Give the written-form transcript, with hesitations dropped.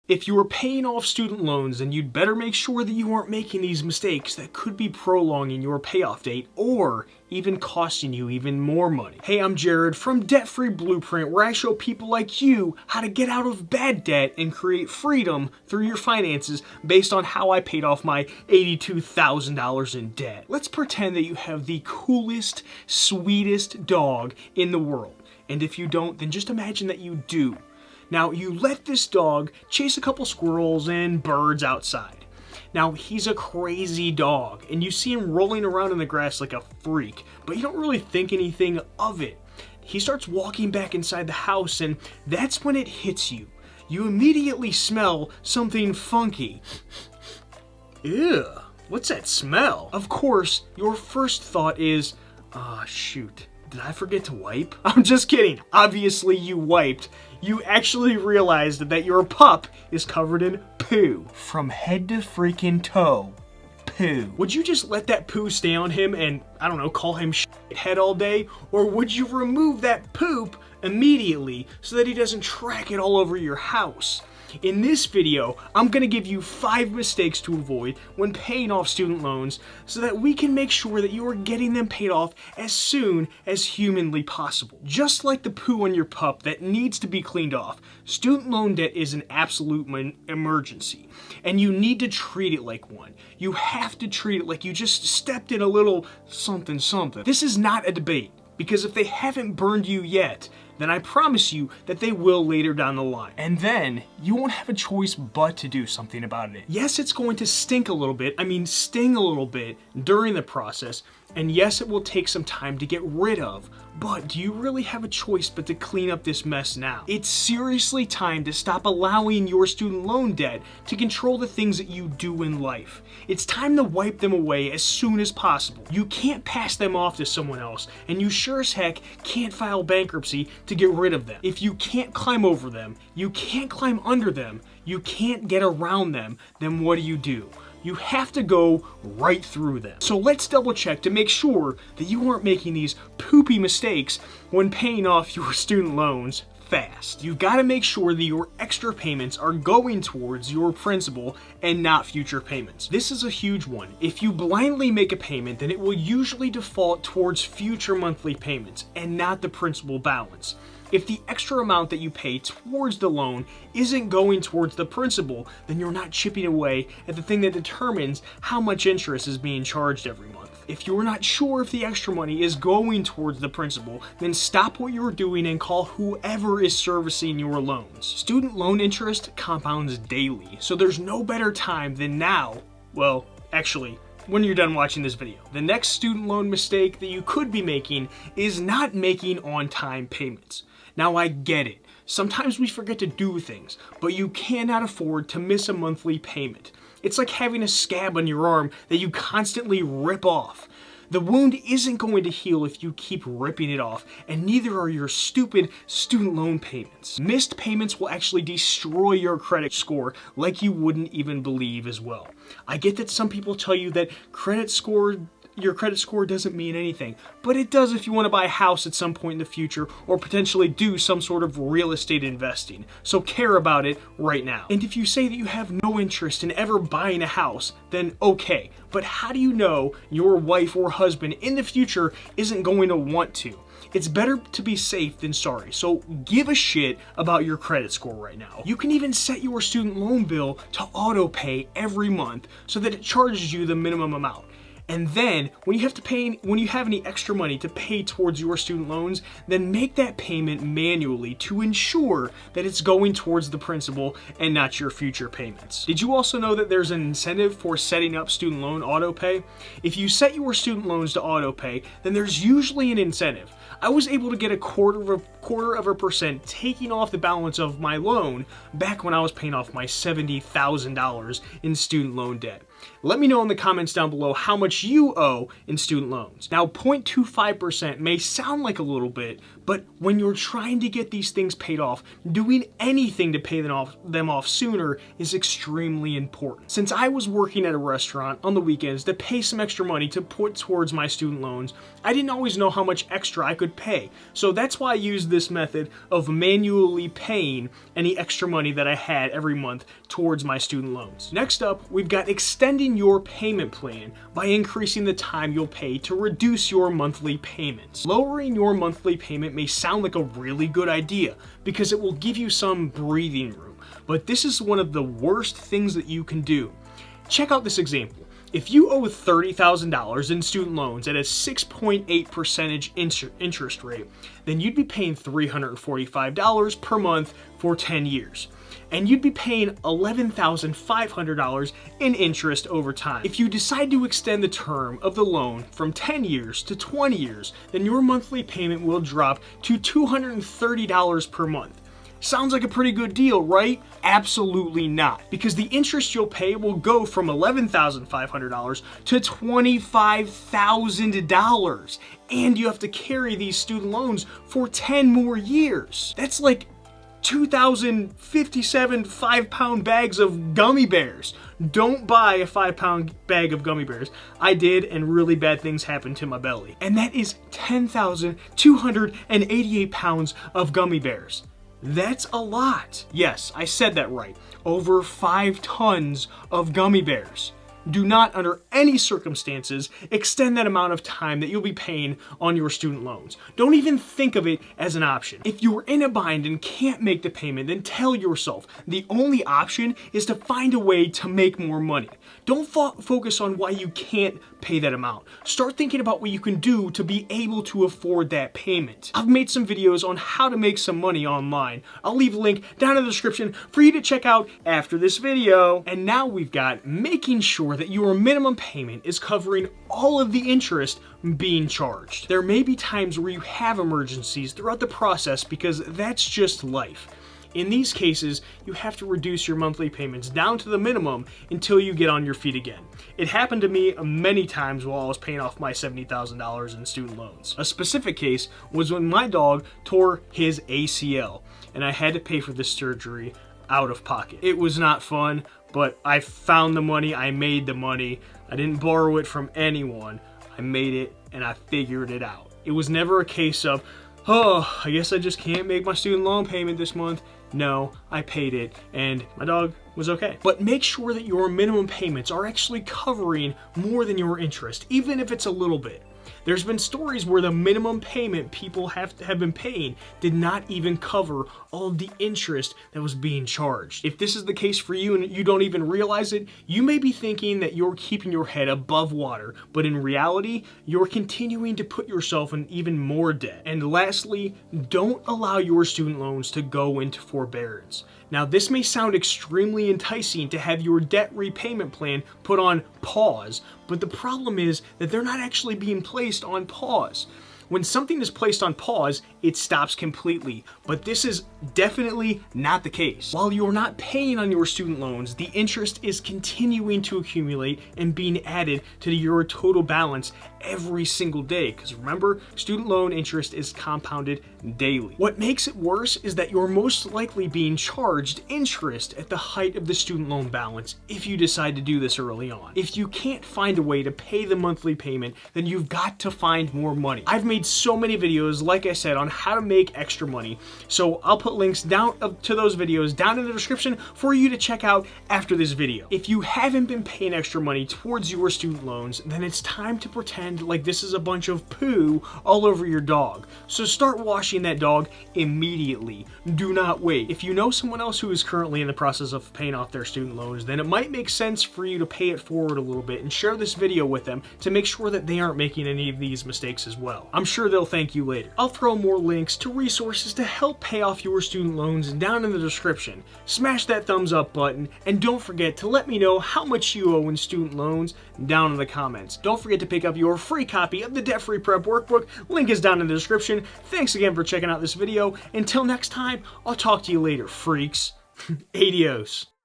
If you are paying off student loans, then you'd better make sure that you aren't making these mistakes that could be prolonging your payoff date or even costing you even more money. Hey, I'm Jarrad from Debt Free Blueprint, where I show people like you how to get out of bad debt and create freedom through your finances based on how I paid off my $82,000 in debt. Let's pretend that you have the coolest, sweetest dog in the world. And if you don't, then just imagine that you do. Now, you let this dog chase a couple squirrels and birds outside. Now, he's a crazy dog, and you see him rolling around in the grass like a freak, but you don't really think anything of it. He starts walking back inside the house, and that's when it hits you. You immediately smell something funky. Ew, what's that smell? Of course, your first thought is, shoot. Did I forget to wipe? I'm just kidding. Obviously you wiped. You actually realized that your pup is covered in poo. From head to freaking toe. Poo. Would you just let that poo stay on him and, I don't know, call him shithead all day? Or would you remove that poop immediately so that he doesn't track it all over your house? In this video, I'm going to give you 5 mistakes to avoid when paying off student loans so that we can make sure that you are getting them paid off as soon as humanly possible. Just like the poo on your pup that needs to be cleaned off, student loan debt is an absolute emergency, and you need to treat it like one. You have to treat it like you just stepped in a little something something. This is not a debate, because if they haven't burned you yet, then I promise you that they will later down the line. And then you won't have a choice but to do something about it. Yes, it's going to stink a little bit, sting a little bit during the process, and yes, it will take some time to get rid of, but do you really have a choice but to clean up this mess now? It's seriously time to stop allowing your student loan debt to control the things that you do in life. It's time to wipe them away as soon as possible. You can't pass them off to someone else, and you sure as heck can't file bankruptcy to get rid of them. If you can't climb over them, you can't climb under them, you can't get around them, then what do? You have to go right through them. So let's double check to make sure that you aren't making these poopy mistakes when paying off your student loans fast. You've got to make sure that your extra payments are going towards your principal and not future payments. This is a huge one. If you blindly make a payment, then it will usually default towards future monthly payments and not the principal balance. If the extra amount that you pay towards the loan isn't going towards the principal, then you're not chipping away at the thing that determines how much interest is being charged every month. If you're not sure if the extra money is going towards the principal, then stop what you're doing and call whoever is servicing your loans. Student loan interest compounds daily, so there's no better time than now. Well, actually, when you're done watching this video. The next student loan mistake that you could be making is not making on-time payments. Now, I get it. Sometimes we forget to do things, but you cannot afford to miss a monthly payment. It's like having a scab on your arm that you constantly rip off. The wound isn't going to heal if you keep ripping it off, and neither are your stupid student loan payments. Missed payments will actually destroy your credit score like you wouldn't even believe as well. I get that some people tell you that your credit score doesn't mean anything, but it does if you want to buy a house at some point in the future or potentially do some sort of real estate investing. So care about it right now. And if you say that you have no interest in ever buying a house, then okay, but how do you know your wife or husband in the future isn't going to want to? It's better to be safe than sorry, so give a shit about your credit score right now. You can even set your student loan bill to auto pay every month so that it charges you the minimum amount. And then, when you have any extra money to pay towards your student loans, then make that payment manually to ensure that it's going towards the principal and not your future payments. Did you also know that there's an incentive for setting up student loan auto pay? If you set your student loans to auto pay, then there's usually an incentive. I was able to get a quarter of a percent taking off the balance of my loan back when I was paying off my $70,000 in student loan debt. Let me know in the comments down below how much you owe in student loans. Now, 0.25% may sound like a little bit, but when you're trying to get these things paid off, doing anything to pay them off sooner is extremely important. Since I was working at a restaurant on the weekends to pay some extra money to put towards my student loans, I didn't always know how much extra I could pay. So that's why I use this method of manually paying any extra money that I had every month towards my student loans. Next up, we've got extending your payment plan by increasing the time you'll pay to reduce your monthly payments. Lowering your monthly payment may sound like a really good idea because it will give you some breathing room, but this is one of the worst things that you can do. Check out this example. If you owe $30,000 in student loans at a 6.8% interest rate, then you'd be paying $345 per month for 10 years. And you'd be paying $11,500 in interest over time. If you decide to extend the term of the loan from 10 years to 20 years, then your monthly payment will drop to $230 per month. Sounds like a pretty good deal, right? Absolutely not, because the interest you'll pay will go from $11,500 to $25,000, and you have to carry these student loans for 10 more years. That's like 2,057 5-pound bags of gummy bears. Don't buy a 5-pound bag of gummy bears. I did, and really bad things happened to my belly. And that is 10,288 pounds of gummy bears. That's a lot. Yes, I said that right. Over 5 tons of gummy bears. Do not, under any circumstances, extend that amount of time that you'll be paying on your student loans. Don't even think of it as an option. If you're in a bind and can't make the payment, then tell yourself the only option is to find a way to make more money. Don't focus on why you can't pay that amount. Start thinking about what you can do to be able to afford that payment. I've made some videos on how to make some money online. I'll leave a link down in the description for you to check out after this video. And now we've got making sure that your minimum payment is covering all of the interest being charged. There may be times where you have emergencies throughout the process because that's just life. In these cases, you have to reduce your monthly payments down to the minimum until you get on your feet again. It happened to me many times while I was paying off my $70,000 in student loans. A specific case was when my dog tore his ACL and I had to pay for this surgery out of pocket. It was not fun, but I found the money, I made the money. I didn't borrow it from anyone. I made it and I figured it out. It was never a case of, oh, I guess I just can't make my student loan payment this month. No, I paid it and my dog was okay. But make sure that your minimum payments are actually covering more than your interest, even if it's a little bit. There's been stories where the minimum payment people have been paying did not even cover all of the interest that was being charged. If this is the case for you and you don't even realize it, you may be thinking that you're keeping your head above water, but in reality, you're continuing to put yourself in even more debt. And lastly, don't allow your student loans to go into forbearance. Now, this may sound extremely enticing to have your debt repayment plan put on pause, but the problem is that they're not actually being placed on pause. When something is placed on pause, it stops completely, but this is definitely not the case. While you're not paying on your student loans, the interest is continuing to accumulate and being added to your total balance every single day, because remember, student loan interest is compounded daily. What makes it worse is that you're most likely being charged interest at the height of the student loan balance if you decide to do this early on. If you can't find a way to pay the monthly payment, then you've got to find more money. I've made so many videos, like I said, on how to make extra money, so I'll put links down to those videos down in the description for you to check out after this video. If you haven't been paying extra money towards your student loans, then it's time to pretend like this is a bunch of poo all over your dog. So start washing that dog immediately. Do not wait. If you know someone else who is currently in the process of paying off their student loans, then it might make sense for you to pay it forward a little bit and share this video with them to make sure that they aren't making any of these mistakes as well. I'm sure they'll thank you later. I'll throw more links to resources to help pay off your student loans down in the description. Smash that thumbs up button, and don't forget to let me know how much you owe in student loans down in the comments. Don't forget to pick up your free copy of the Debt Free Prep Workbook. Link is down in the description. Thanks again for checking out this video. Until next time, I'll talk to you later, freaks. Adios.